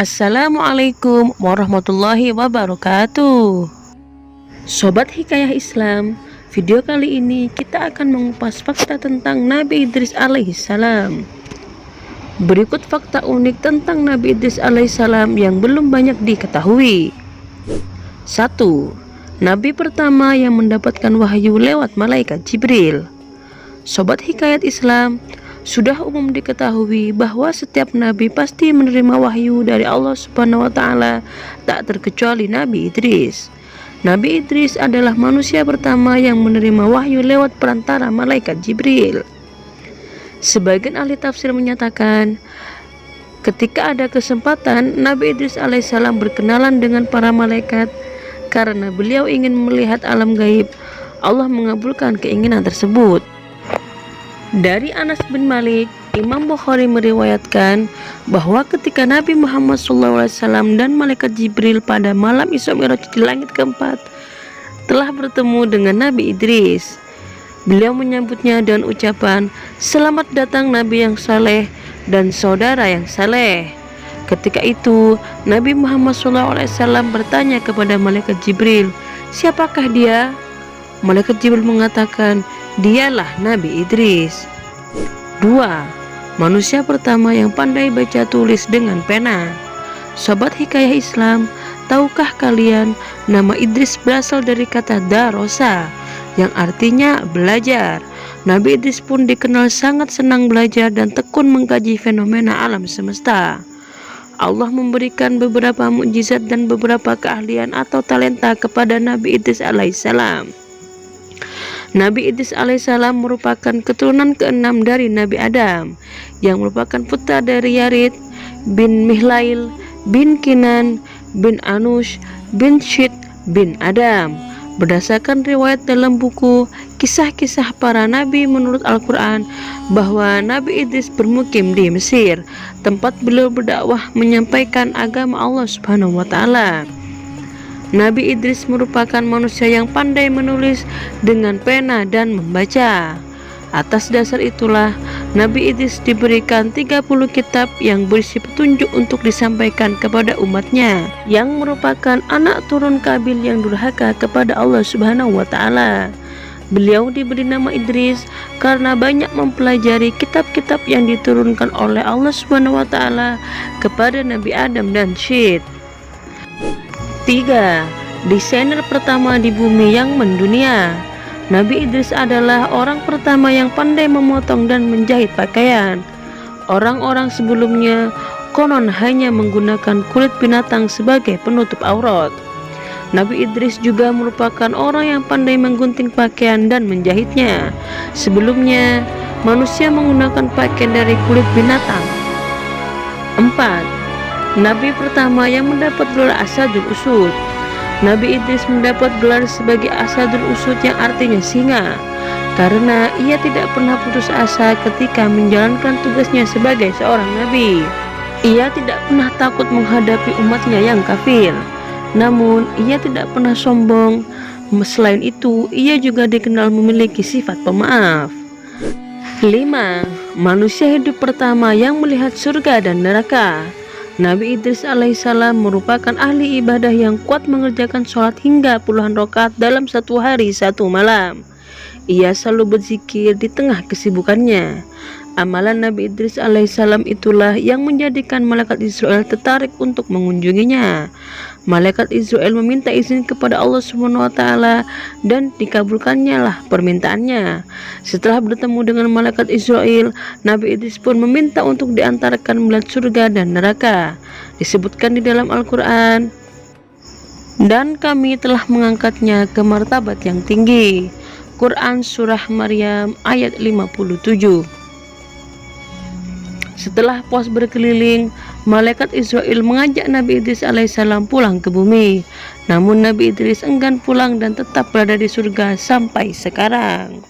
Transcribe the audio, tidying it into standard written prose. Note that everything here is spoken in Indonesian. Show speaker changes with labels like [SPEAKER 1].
[SPEAKER 1] Assalamualaikum warahmatullahi wabarakatuh. Sobat Hikayah Islam, video kali ini kita akan mengupas fakta tentang Nabi Idris alaihissalam. Berikut fakta unik tentang Nabi Idris alaihissalam yang belum banyak diketahui. 1. Nabi pertama yang mendapatkan wahyu lewat malaikat Jibril. Sobat Hikayat Islam, sudah umum diketahui bahwa setiap nabi pasti menerima wahyu dari Allah Subhanahu wa Ta'ala, tak terkecuali Nabi Idris. Nabi Idris adalah manusia pertama yang menerima wahyu lewat perantara malaikat Jibril. Sebagian ahli tafsir menyatakan, ketika ada kesempatan Nabi Idris alaihissalam berkenalan dengan para malaikat karena beliau ingin melihat alam gaib. Allah mengabulkan keinginan tersebut. Dari Anas bin Malik, Imam Bukhari meriwayatkan bahwa ketika Nabi Muhammad SAW dan malaikat Jibril pada malam Isra Mi'raj di langit keempat telah bertemu dengan Nabi Idris. Beliau menyambutnya dengan ucapan, "Selamat datang Nabi yang saleh dan saudara yang saleh." Ketika itu Nabi Muhammad SAW bertanya kepada malaikat Jibril, "Siapakah dia?" Malaikat Jibril mengatakan, "Dialah Nabi Idris." 2. Manusia pertama yang pandai baca tulis dengan pena. Sobat Hikayah Islam, tahukah kalian nama Idris berasal dari kata darosa yang artinya belajar. Nabi Idris pun dikenal sangat senang belajar dan tekun mengkaji fenomena alam semesta. Allah memberikan beberapa mukjizat dan beberapa keahlian atau talenta kepada Nabi Idris alaihissalam. Nabi Idris alaihissalam merupakan keturunan keenam dari Nabi Adam, yang merupakan putra dari Yarid bin Mihlail bin Kinan bin Anush bin Syed bin Adam. Berdasarkan riwayat dalam buku Kisah-Kisah Para Nabi menurut Al-Quran, bahwa Nabi Idris bermukim di Mesir, tempat beliau berdakwah menyampaikan agama Allah Subhanahu wa Ta'ala. Nabi Idris merupakan manusia yang pandai menulis dengan pena dan membaca. Atas dasar itulah Nabi Idris diberikan 30 kitab yang berisi petunjuk untuk disampaikan kepada umatnya, yang merupakan anak turun Kabil yang durhaka kepada Allah Subhanahu wa Ta'ala. Beliau diberi nama Idris karena banyak mempelajari kitab-kitab yang diturunkan oleh Allah Subhanahu wa Ta'ala kepada Nabi Adam dan Syed. 3. Desainer pertama di bumi yang mendunia. Nabi Idris adalah orang pertama yang pandai memotong dan menjahit pakaian. Orang-orang sebelumnya konon hanya menggunakan kulit binatang sebagai penutup aurat. Nabi Idris juga merupakan orang yang pandai menggunting pakaian dan menjahitnya. Sebelumnya, manusia menggunakan pakaian dari kulit binatang. 4. Nabi pertama yang mendapat gelar Asadul Usud. Nabi Idris mendapat gelar sebagai Asadul Usud yang artinya singa, karena ia tidak pernah putus asa ketika menjalankan tugasnya sebagai seorang nabi. Ia tidak pernah takut menghadapi umatnya yang kafir, namun ia tidak pernah sombong. Selain itu, ia juga dikenal memiliki sifat pemaaf. 5. Manusia hidup pertama yang melihat surga dan neraka. Nabi Idris alaihissalam merupakan ahli ibadah yang kuat mengerjakan sholat hingga puluhan rakaat dalam satu hari satu malam. Ia selalu berzikir di tengah kesibukannya. Amalan Nabi Idris alaihissalam itulah yang menjadikan malaikat Israel tertarik untuk mengunjunginya. Malaikat Israel meminta izin kepada Allah Subhanahu wa Ta'ala dan dikabulkannya lah permintaannya. Setelah bertemu dengan malaikat Israel, Nabi Idris pun meminta untuk diantarkan melihat surga dan neraka. Disebutkan di dalam Al-Quran, "Dan kami telah mengangkatnya ke martabat yang tinggi." Quran Surah Maryam ayat 57. Setelah puas berkeliling, malaikat Israel mengajak Nabi Idris alaihissalam pulang ke bumi. Namun Nabi Idris enggan pulang dan tetap berada di surga sampai sekarang.